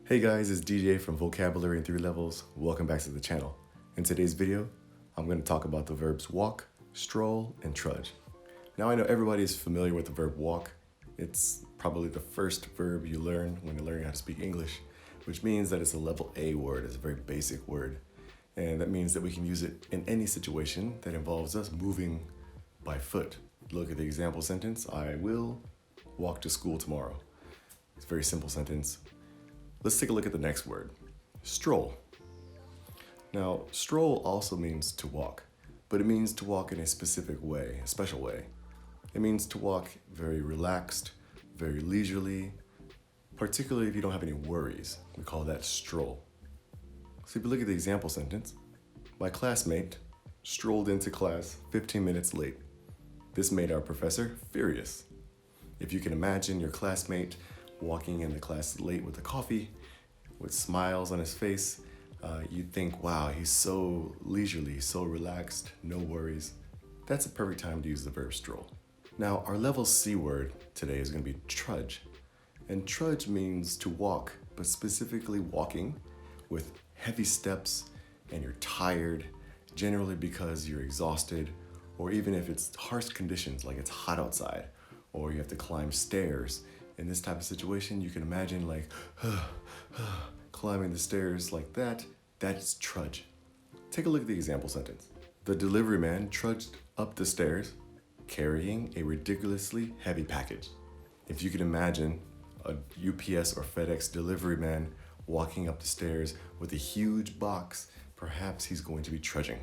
Hey guys, it's DJ from Vocabulary in 3 Levels. Welcome back to the channel. In today's video, I'm going to talk about the verbs walk, stroll, and trudge. Now I know everybody is familiar with the verb walk. It's probably the first verb you learn when you're learning how to speak English, which means that it's a level A word. It's a very basic word. And that means that we can use it in any situation that involves us moving by foot. Look at the example sentence. I will walk to school tomorrow. It's a very simple sentence. Let's take a look at the next word, stroll. Now, stroll also means to walk, but it means to walk in a specific way, a special way. It means to walk very relaxed, very leisurely, particularly if you don't have any worries. We call that stroll. So if you look at the example sentence, my classmate strolled into class 15 minutes late. This made our professor furious. If you can imagine your classmate walking in the class late with a coffee, with smiles on his face, you'd think, wow, he's so leisurely, so relaxed, no worries. That's a perfect time to use the verb stroll. Now, our level C word today is going to be trudge. And trudge means to walk, but specifically walking with heavy steps and you're tired, generally because you're exhausted, or even if it's harsh conditions, like it's hot outside, or you have to climb stairs. In this type of situation, you can imagine like climbing the stairs like that. That's trudge. Take a look at the example sentence. The delivery man trudged up the stairs carrying a ridiculously heavy package. If you can imagine a UPS or FedEx delivery man walking up the stairs with a huge box, perhaps he's going to be trudging.